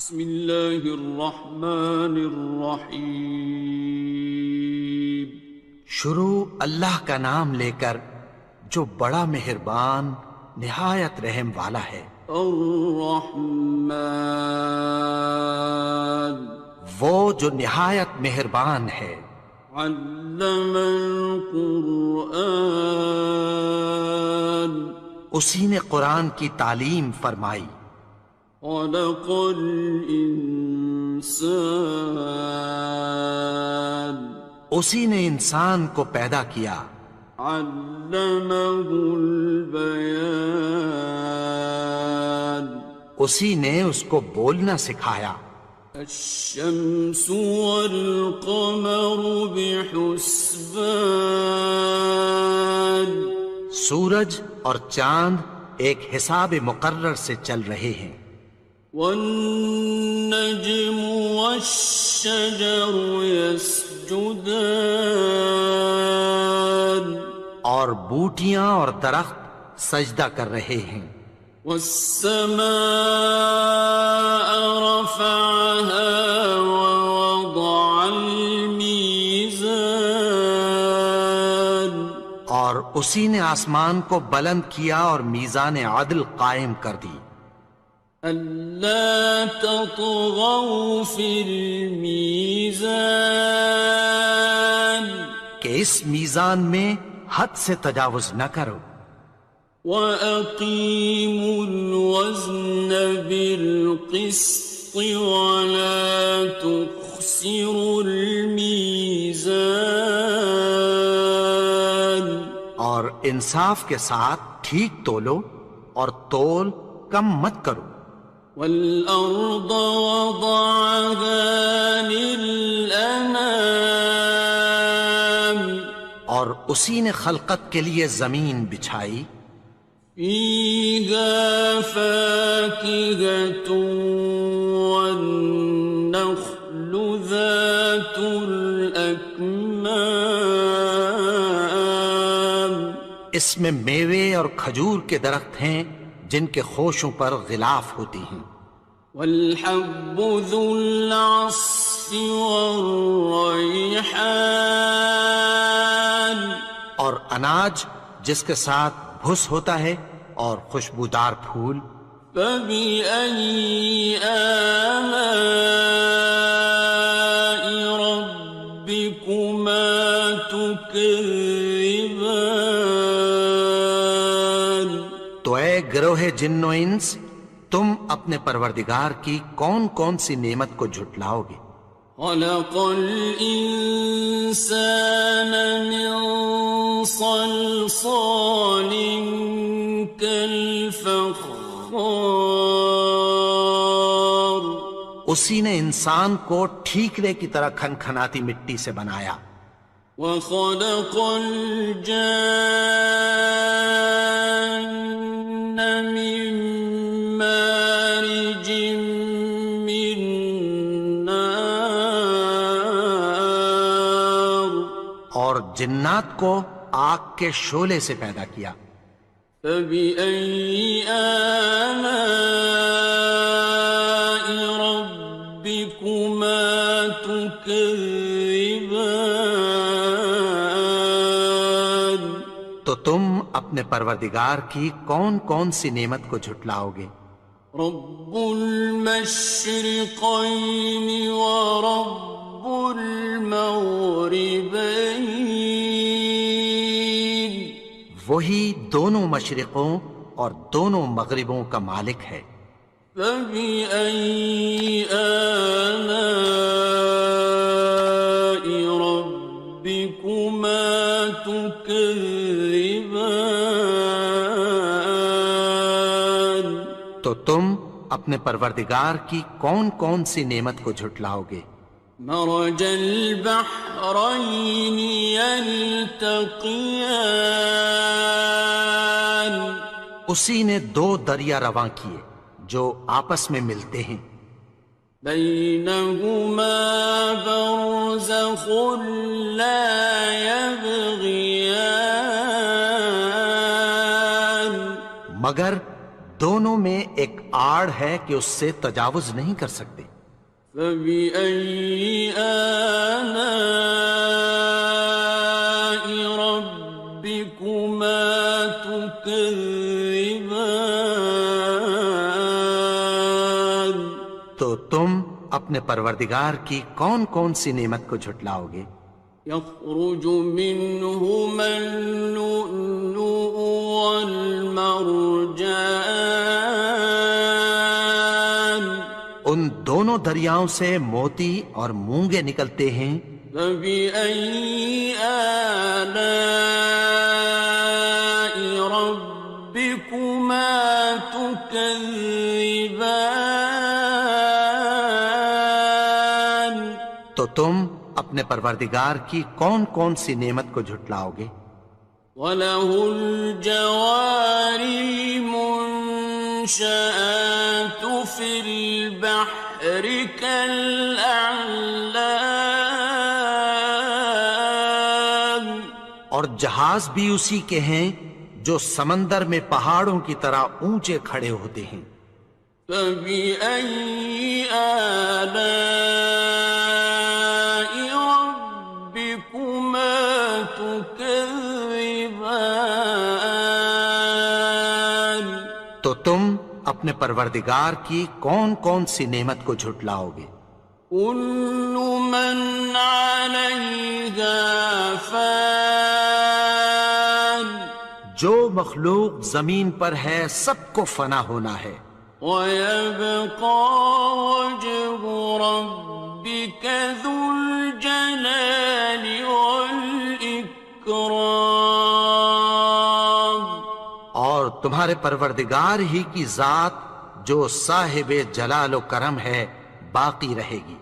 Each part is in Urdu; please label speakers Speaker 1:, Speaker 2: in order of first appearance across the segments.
Speaker 1: بسم اللہ الرحمن الرحیم۔
Speaker 2: شروع اللہ کا نام لے کر جو بڑا مہربان نہایت رحم والا ہے۔
Speaker 1: الرحمن،
Speaker 2: وہ جو نہایت مہربان ہے۔
Speaker 1: علم القرآن،
Speaker 2: اسی نے قرآن کی تعلیم فرمائی۔
Speaker 1: خلق الانسان،
Speaker 2: اسی نے انسان کو پیدا کیا۔
Speaker 1: علمہ البیان،
Speaker 2: اسی نے اس کو بولنا سکھایا۔
Speaker 1: الشمس والقمر بحسبان،
Speaker 2: سورج اور چاند ایک حساب مقرر سے چل رہے ہیں۔
Speaker 1: والنجم والشجر يسجدان،
Speaker 2: اور بوٹیاں اور درخت سجدہ کر رہے ہیں۔
Speaker 1: والسماء رفعها ووضع الميزان،
Speaker 2: اور اسی نے آسمان کو بلند کیا اور میزان عدل قائم کر دی۔
Speaker 1: ألا تطغوا في الميزان،
Speaker 2: کہ اس میزان میں حد سے تجاوز نہ کرو۔
Speaker 1: وَأَقِيمُوا الْوَزْنَ بِالْقِسْطِ وَلَا تُخْسِرُوا الْمِيزَانَ،
Speaker 2: اور انصاف کے ساتھ ٹھیک تولو اور تول کم مت کرو۔
Speaker 1: وَالْأَرْضَ وَضَعَهَا لِلْأَنَامِ،
Speaker 2: اور اسی نے خلقت کے لیے زمین بچھائی۔
Speaker 1: فِيهَا فَاكِهَةٌ وَالنَّخْلُ ذَاتُ الْأَكْمَامِ،
Speaker 2: اس میں میوے اور کھجور کے درخت ہیں جن کے خوشوں پر غلاف ہوتی ہیں۔
Speaker 1: وَالْحَبُّ ذُو الْعَصْفِ وَالرَّيْحَانِ،
Speaker 2: اور اناج جس کے ساتھ بھس ہوتا ہے اور خوشبودار پھول۔
Speaker 1: فَبِأَيِّ آلَاءِ رَبِّكُمَا تُكَذِّبَانِ،
Speaker 2: تو اے گروہ جن و انس، تم اپنے پروردگار کی کون کون سی نعمت کو جھٹلاؤ گے؟
Speaker 1: خَلَقَ الْإِنسَانَ مِنْ صَلْصَالٍ كَالْفَخَّارِ،
Speaker 2: اسی نے انسان کو ٹھیکرے کی طرح کھنکھناتی مٹی سے بنایا۔
Speaker 1: وَخَلَقَ الْجَانَّ مِن مَّارِجٍ مِّن نَّارٍ،
Speaker 2: اور جنات کو آگ کے شعلے سے پیدا کیا۔
Speaker 1: فَبِأَيِّ آلَاءِ رَبِّكُمَا تُكَذِّبَانِ،
Speaker 2: تو تم اپنے پروردگار کی کون کون سی نعمت کو جھٹلاؤ گے؟
Speaker 1: رب المشرقين ورب المغربين،
Speaker 2: وہی دونوں مشرقوں اور دونوں مغربوں کا مالک ہے۔
Speaker 1: فبأي آلاء ربكما تكذبان،
Speaker 2: تو تم اپنے پروردگار کی کون کون سی نعمت کو جھٹلاؤ گے؟
Speaker 1: مرج البحرين يلتقيان،
Speaker 2: اسی نے دو دریا رواں کیے جو آپس میں ملتے ہیں۔
Speaker 1: بينهما برزخ لا يبغيان،
Speaker 2: مگر دونوں میں ایک آڑ ہے کہ اس سے تجاوز نہیں کر سکتے۔
Speaker 1: فبأي آلاء ربكما تكذبان؟
Speaker 2: تو تم اپنے پروردگار کی کون کون سی نعمت کو جھٹلاؤ گے؟
Speaker 1: يخرج منهما اللؤلؤ والمرجان
Speaker 2: ان دونوں دریاؤں سے موتی اور مونگے نکلتے ہیں۔
Speaker 1: فبأي آلاء ربكما تكذبان؟
Speaker 2: تو تم اپنے پروردگار کی کون کون سی نعمت کو جھٹلاؤ گے؟
Speaker 1: وَلَهُ الْجَوَارِ الْمُنشَآتُ فِي الْبَحْرِ كَالْأَعْلَامِ؟
Speaker 2: اور جہاز بھی اسی کے ہیں جو سمندر میں پہاڑوں کی طرح اونچے کھڑے ہوتے ہیں۔
Speaker 1: فَبِأَيِّ آلَاءِ رَبِّكُمَا تُكَذِّبَانِ؟
Speaker 2: تو تم اپنے پروردگار کی کون کون سی نعمت کو جھٹلاؤ گے؟
Speaker 1: كُلُّ مَنْ عَلَيْهَا فَانٍ،
Speaker 2: جو مخلوق زمین پر ہے سب کو فنا ہونا ہے۔
Speaker 1: وَيَبْقَى وَجْهُ رَبِّكَ ذُو الْجَلَالِ وَالْإِكْرَامِ،
Speaker 2: اور تمہارے پروردگار ہی کی ذات جو صاحب جلال و کرم ہے باقی رہے گی۔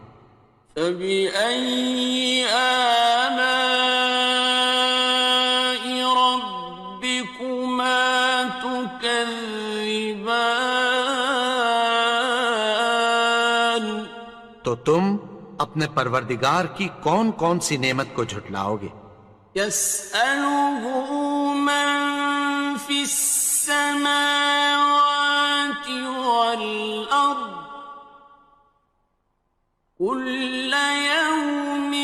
Speaker 1: فَبِأَيِّ آلَاءِ رَبِّكُمَا تُكَذِّبَانِ؟
Speaker 2: تو تم اپنے پروردگار کی کون کون سی نعمت کو جھٹلاؤ گے؟
Speaker 1: يَسْأَلُهُ مَن فِي السَّمَاوَاتِ وَالْأَرْضِ كُلَّ يَوْمٍ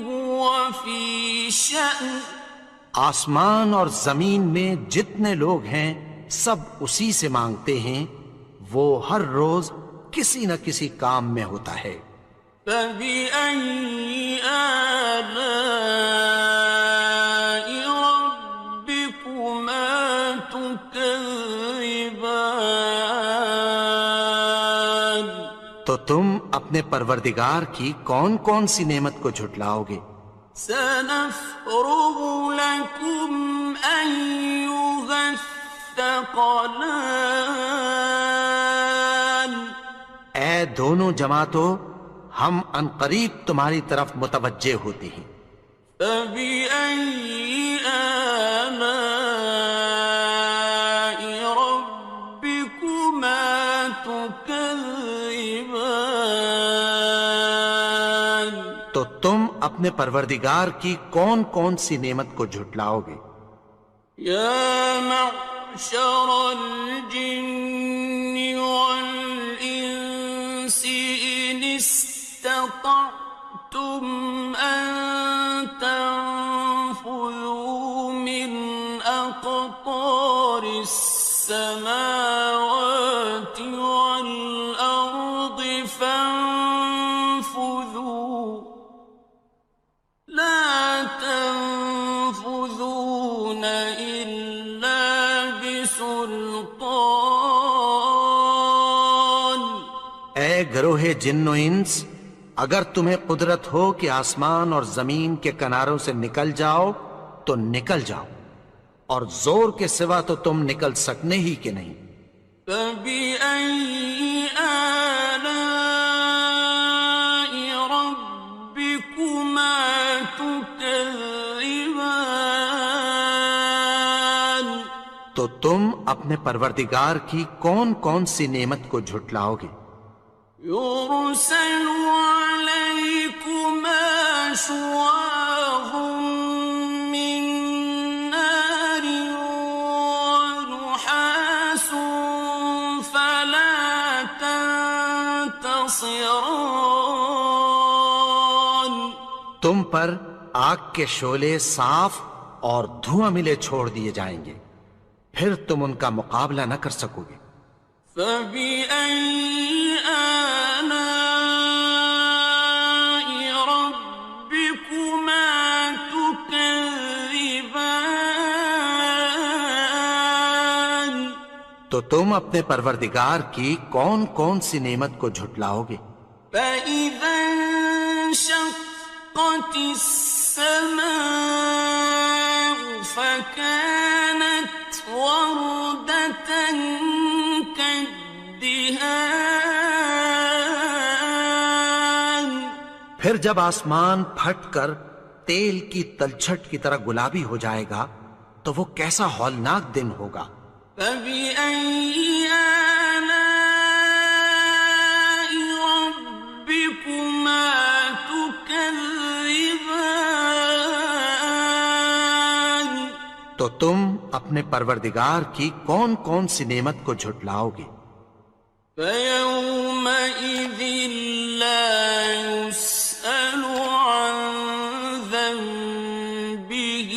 Speaker 1: هُوَ فِي شَأْنٍ۔
Speaker 2: آسمان اور زمین میں جتنے لوگ ہیں سب اسی سے مانگتے ہیں، وہ ہر روز کسی نہ کسی کام میں ہوتا ہے۔
Speaker 1: فَبِأَيِّ آلَاءِ رَبِّكُمَا تُكَذِّبَانِ؟
Speaker 2: تو تم اپنے پروردگار کی کون کون سی نعمت کو جھٹلاؤ گے؟
Speaker 1: سَنَفْرُغُ لَكُمْ أَيُّهَ الثَّقَلَانِ؟
Speaker 2: اے دونوں جماعتوں، ہم عنقریب تمہاری طرف متوجہ ہوتے ہیں۔
Speaker 1: فَبِأَيِّ آلَاءِ رَبِّكُمَا تُكَذِّبَانِ؟
Speaker 2: تو تم اپنے پروردگار کی کون کون سی نعمت کو جھٹلاؤ گے؟
Speaker 1: يَا مَعْشَرَ الْجِنِّ وَالْإِنسِ إِنِ اسْتَطَعْتُمْ أَن تَنفُذُوا مِنْ أَقْطَارِ السَّمَاوَاتِ وَالْأَرْضِ فَانفُذُوا لَا تَنفُذُونَ إِلَّا بِسُلْطَانٍ۔
Speaker 2: اے گروہ جن و انس، اگر تمہیں قدرت ہو کہ آسمان اور زمین کے کناروں سے نکل جاؤ تو نکل جاؤ، اور زور کے سوا تو تم نکل سکنے ہی کہ نہیں۔
Speaker 1: فَبِأَيِّ آلَاءِ رَبِّكُمَا تُكَذِّبَانِ؟
Speaker 2: تو تم اپنے پروردگار کی کون کون سی نعمت کو جھٹلاؤ گے؟
Speaker 1: يُرْسَلُ عَلَيْكُمَا شُوَاظٌ مِّن نَّارٍ وَنُحَاسٌ فَلَا ينتصران.
Speaker 2: تم پر آگ کے شعلے صاف اور دھواں ملے چھوڑ دیے جائیں گے، پھر تم ان کا مقابلہ نہ کر سکو گے۔
Speaker 1: فبأي آلاء ربكما تكذبان.
Speaker 2: تو تم اپنے پروردگار کی کون کون سی نعمت کو جھٹلاؤ گے؟
Speaker 1: فإذا انشقت السماء فكانت وردة كالدهان.
Speaker 2: پھر جب آسمان پھٹ کر تیل کی تلچھٹ کی طرح گلابی ہو جائے گا تو وہ کیسا ہولناک دن ہوگا۔
Speaker 1: فبأي آلاء ربكما تكذبان.
Speaker 2: تو تم اپنے پروردگار کی کون کون سی نعمت کو جھٹلاؤ گے؟
Speaker 1: فيومئذ لا يسأل عن ذنبه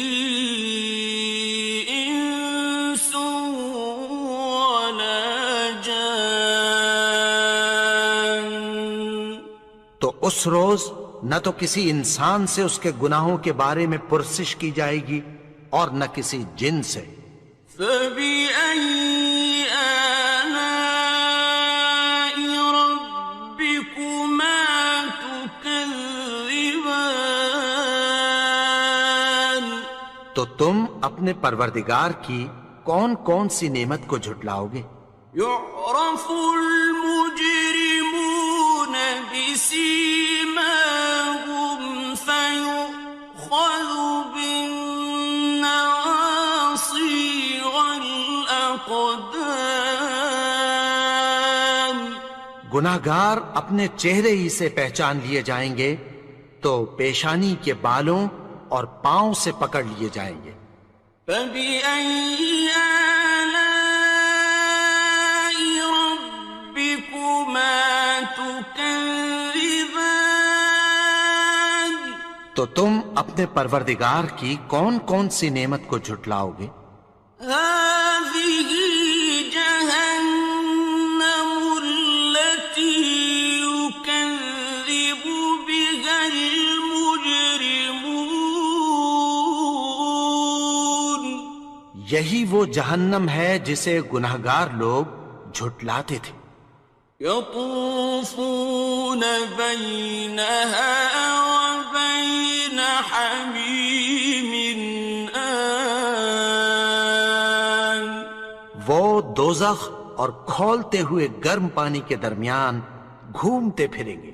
Speaker 1: إنس ولا جان.
Speaker 2: تو اس روز نہ تو کسی انسان سے اس کے گناہوں کے بارے میں پرسش کی جائے گی اور نہ کسی جن سے۔
Speaker 1: فبأي آلاء ربكما تكذبان.
Speaker 2: تو تم اپنے پروردگار کی کون کون سی نعمت کو جھٹلاؤ گے؟
Speaker 1: يعرف المجرمون بسيماهم فيؤخذ بالنواصي والأقدام.
Speaker 2: گناہگار اپنے چہرے ہی سے پہچان لیے جائیں گے تو پیشانی کے بالوں اور پاؤں سے پکڑ لیے جائیں گے۔
Speaker 1: فبأي آلاء ربكما تكذبان.
Speaker 2: تو تم اپنے پروردگار کی کون کون سی نعمت کو جھٹلاؤ گے؟
Speaker 1: هذه جهنم التي يكذب بها المجرمون.
Speaker 2: یہی وہ جہنم ہے جسے گناہگار لوگ جھٹلاتے تھے۔
Speaker 1: يطوفون بينها وبين حميم آن.
Speaker 2: وہ دوزخ اور کھولتے ہوئے گرم پانی کے درمیان گھومتے پھریں گے۔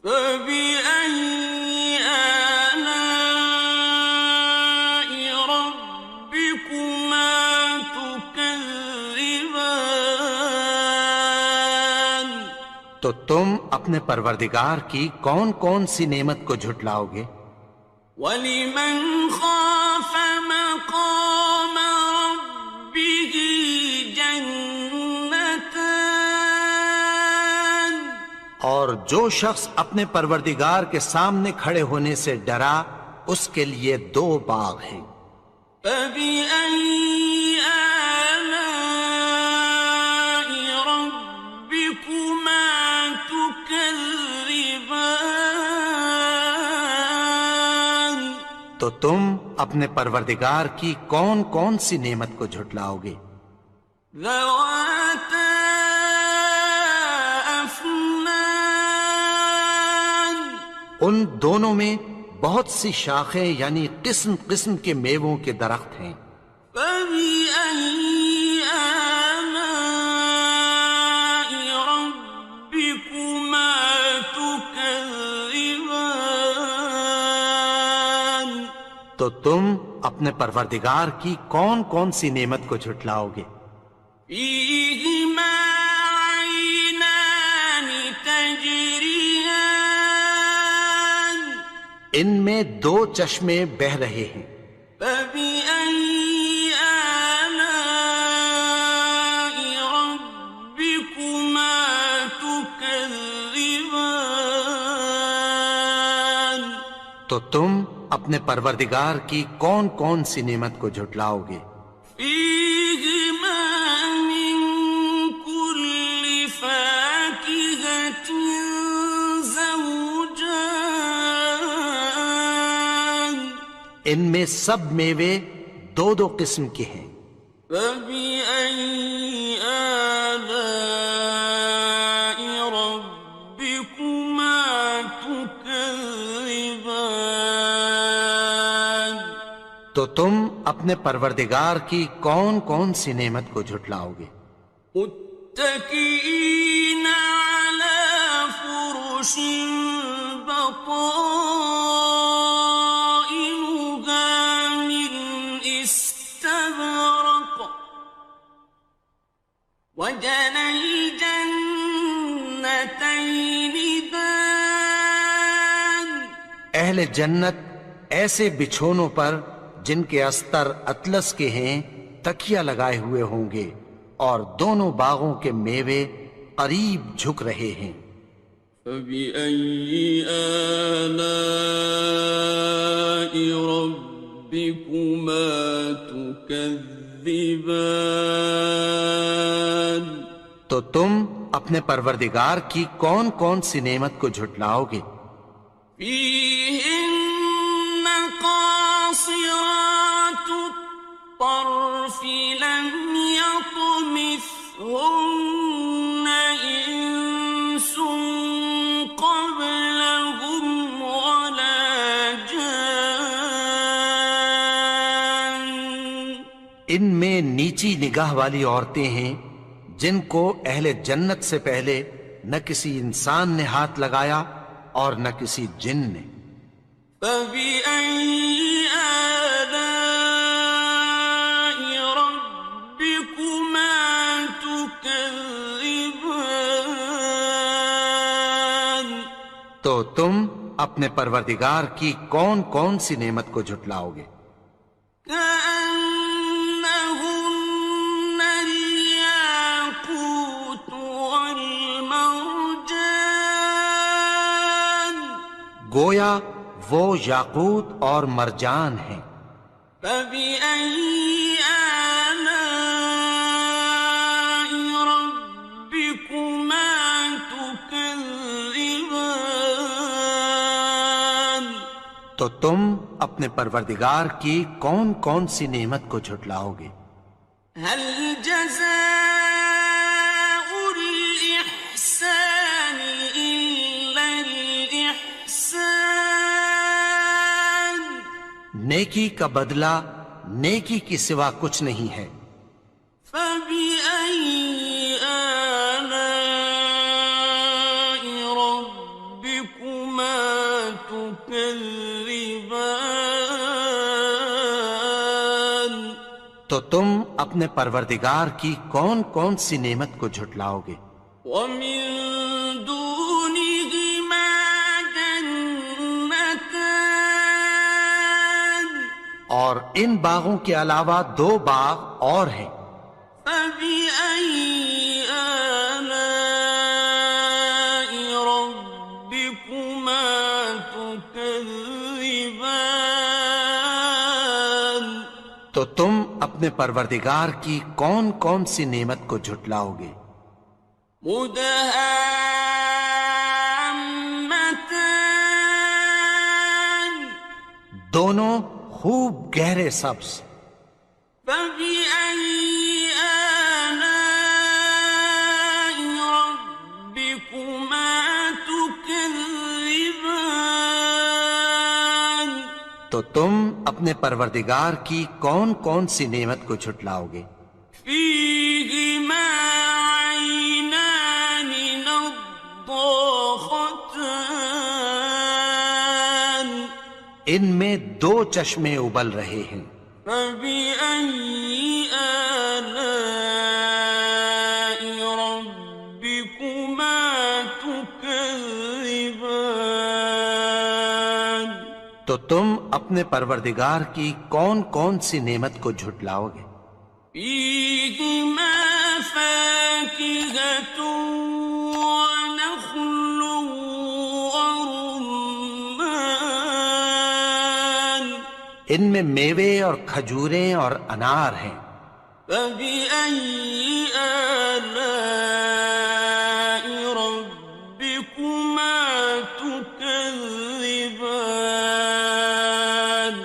Speaker 1: فبأي آلاء ربكما تكذبان.
Speaker 2: تو تم اپنے پروردگار کی کون کون سی نعمت کو جھٹلاؤ گے؟
Speaker 1: وَلِمَنْ خَافَ مَقَامَ رَبِّهِ جَنَّتَانِ.
Speaker 2: اور جو شخص اپنے پروردگار کے سامنے کھڑے ہونے سے ڈرا اس کے لیے دو باغ ہیں۔
Speaker 1: فَبِأَيِّ آلَاءِ رَبِّكُمَا تُكَذِّبَانِ.
Speaker 2: تو تم اپنے پروردگار کی کون کون سی نعمت کو جھٹلاؤ گے؟
Speaker 1: ذَوَاتَا أَفْنَانٍ.
Speaker 2: ان دونوں میں بہت سی شاخیں یعنی قسم قسم کے میووں کے درخت ہیں۔
Speaker 1: فَبِأَيِّ آلَاءِ رَبِّكُمَا تُكَذِّبَانِ.
Speaker 2: تو تم اپنے پروردگار کی کون کون سی نعمت کو جھٹلاؤ گے؟
Speaker 1: فِيهِمَا عَيْنَانِ تَجْرِيَانِ.
Speaker 2: ان میں دو چشمے بہہ رہے ہیں۔
Speaker 1: فَبِأَيِّ آلَاءِ رَبِّكُمَا تُكَذِّبَانِ.
Speaker 2: تم اپنے پروردگار کی کون کون سی نعمت کو جھٹلاؤ گے؟
Speaker 1: فيهما من كل فاكهة زوجان
Speaker 2: ان میں سب میوے دو دو قسم کے ہیں۔
Speaker 1: فبأي آلاء ربكما تكذبان
Speaker 2: تو تم اپنے پروردگار کی کون کون سی نعمت کو جھٹلاؤ گے؟
Speaker 1: متكئين على فرش بطائنها من استبرق وجنى الجنتين دان
Speaker 2: اہل جنت ایسے بچھونوں پر جن کے استر اطلس کے ہیں تکیہ لگائے ہوئے ہوں گے، اور دونوں باغوں کے میوے قریب جھک رہے ہیں۔
Speaker 1: فبأي آلاء ربكما تكذبان
Speaker 2: تو تم اپنے پروردگار کی کون کون سی نعمت کو جھٹلاؤ گے؟
Speaker 1: فيهن قاصرات الطرف لم يطمثهن إنس قبلهم ولا جان
Speaker 2: ان میں نیچی نگاہ والی عورتیں ہیں جن کو اہل جنت سے پہلے نہ کسی انسان نے ہاتھ لگایا اور نہ کسی جن نے۔
Speaker 1: فبأي آلاء ربكما تكذبان
Speaker 2: تو تم اپنے پروردگار کی کون کون سی نعمت کو جھٹلاؤ گے؟
Speaker 1: كأنهن الياقوت والمرجان
Speaker 2: گویا وہ یاقوت اور مرجان ہیں۔
Speaker 1: فبأي آلاء ربكما تكذبان
Speaker 2: تو تم اپنے پروردگار کی کون کون سی نعمت کو جھٹلاؤ گے؟
Speaker 1: هل جزاء الإحسان إلا الإحسان
Speaker 2: نیکی کا بدلہ نیکی کی سوا کچھ نہیں ہے۔
Speaker 1: فبأي آلاء ربكما تكذبان
Speaker 2: تو تم اپنے پروردگار کی کون کون سی نعمت کو جھٹلاؤ گے؟
Speaker 1: ومن دونهما جنتان
Speaker 2: اور ان باغوں کے علاوہ دو باغ اور ہیں۔
Speaker 1: فبأي آلاء ربكما تكذبان
Speaker 2: تو تم اپنے پروردگار کی کون کون سی نعمت کو جھٹلاؤ گے؟
Speaker 1: مدهامتان
Speaker 2: دونوں خوب گہرے سبز۔
Speaker 1: فبأي آلاء ربكما تكذبان
Speaker 2: تو تم اپنے پروردگار کی کون کون سی نعمت کو جھٹلاؤ گے؟
Speaker 1: فيهما عينان نضاختان
Speaker 2: ان میں دو چشمے ابل رہے ہیں۔
Speaker 1: فبأي آلاء ربكما تكذبان
Speaker 2: تو تم اپنے پروردگار کی کون کون سی نعمت کو جھٹلاؤ گے؟
Speaker 1: فيهما فاكهة ونخل ورمان
Speaker 2: ان میں میوے اور کھجوریں اور انار ہیں۔
Speaker 1: فبأي آلاء ربكما تكذبان؟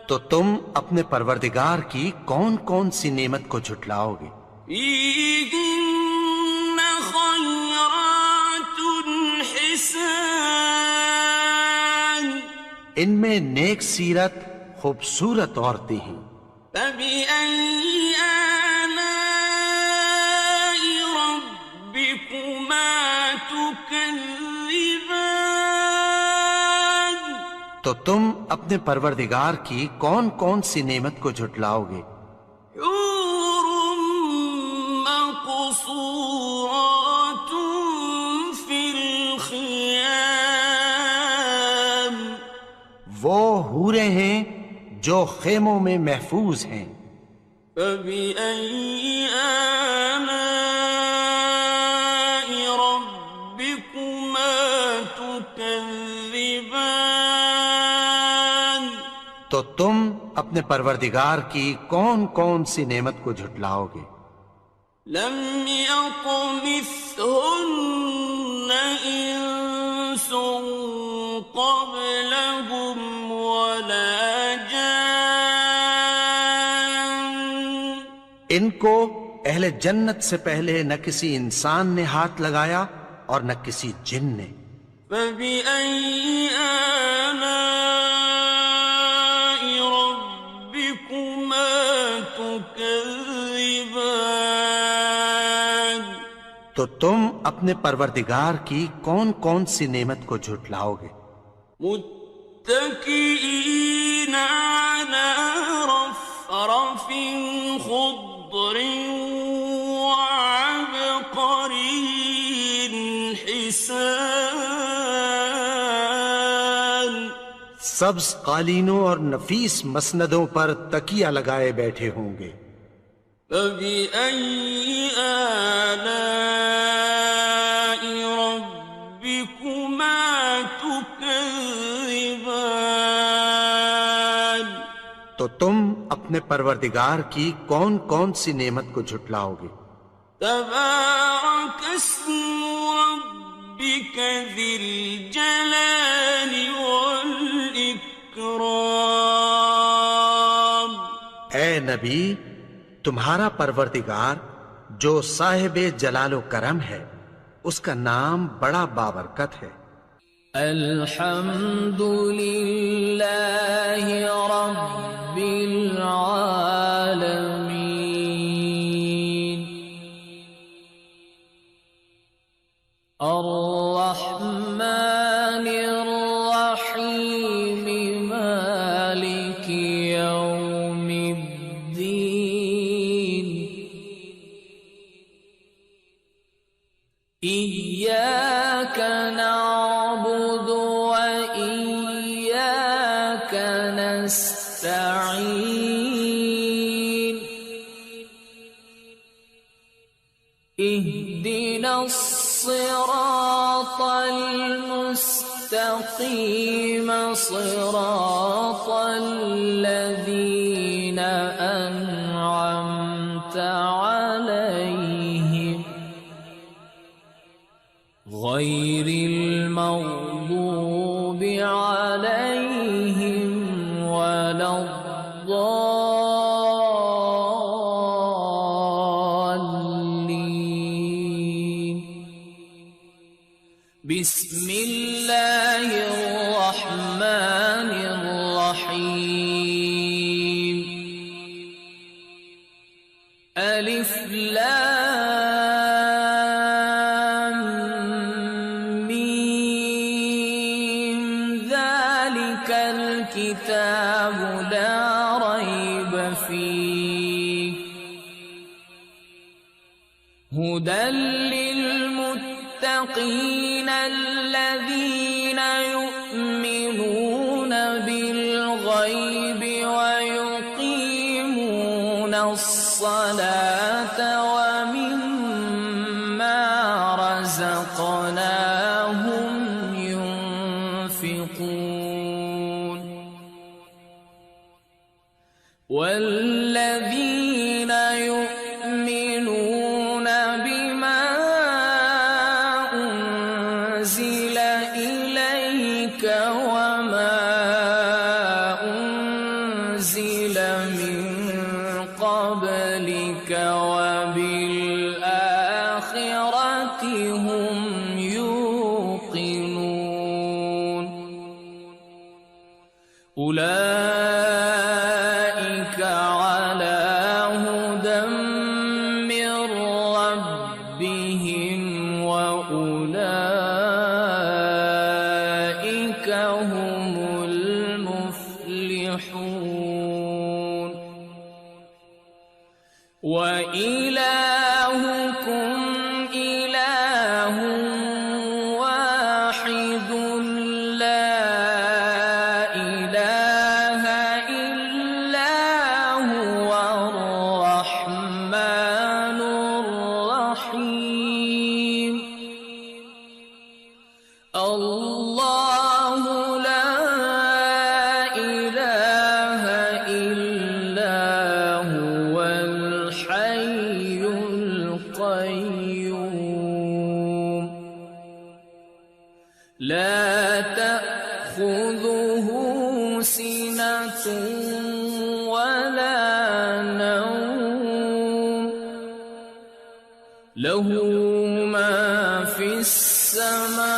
Speaker 2: تو تم اپنے پروردگار کی کون کون سی نعمت کو جھٹلاؤ گے؟
Speaker 1: فيهن خيرات حسان،
Speaker 2: ان میں نیک سیرت خوبصورت عورتیں ہیں۔
Speaker 1: فبأي آلاء ربكما تكذبان؟
Speaker 2: تو تم اپنے پروردگار کی کون کون سی نعمت کو جھٹلاؤ گے؟
Speaker 1: حور مقصورات في الخيام،
Speaker 2: وہ حوریں ہیں جو خیموں میں محفوظ ہیں۔
Speaker 1: فبأي آلاء ربكما تكذبان؟
Speaker 2: تو تم اپنے پروردگار کی کون کون سی نعمت کو جھٹلاؤ گے؟
Speaker 1: لم يطمثهن إنس قبلهم ولا جان،
Speaker 2: ان کو اہل جنت سے پہلے نہ کسی انسان نے ہاتھ لگایا اور نہ کسی جن نے۔
Speaker 1: فبأي آلاء ربكما تكذبان؟
Speaker 2: تو تم اپنے پروردگار کی کون کون سی نعمت کو جھٹلاؤ گے؟
Speaker 1: متكئين على رفرف خضر وعبقري حسان،
Speaker 2: سبز قالینوں اور نفیس مسندوں پر تکیہ لگائے بیٹھے ہوں گے۔
Speaker 1: فبأي آلاء ربكما تكذبان؟
Speaker 2: تو تم اپنے پروردگار کی کون کون سی نعمت کو جھٹلاؤ گے؟
Speaker 1: تبارك اسم ربك ذي الجلال والإكرام۔
Speaker 2: اے نبی، تمہارا پروردگار جو صاحب جلال و کرم ہے، اس کا نام بڑا بابرکت ہے۔
Speaker 3: الحمد للہ رب العالمین، الرحمن الرحیم، مالک یوم الدین، إياك نعبد وإياك نستعين، اهدنا الصراط المستقيم، صراط الذين أنعمت عليهم غير المغضوب عليهم ولا الضالين۔ بسم الله الرحمن الرحيم، ألف لام ميم، ذلك الكتاب لا ريب فيه، هدى للمتقين الذين يؤمنون بالغيب ويقيمون الصلاة ومما رزقناهم ينفقون، والذين يؤمنون بما أنزل إليك وما أنزل من قبلك وبالآخرة هم يوقنون أولئك على هدى من ربهم وأولئك هم المفلحون وإلهكم إله واحد لا إله إلا هو الرحمن الرحيم الله لا إله إلا هو الحي القيوم لا تأخذه سنة ولا نوم له ما في السماوات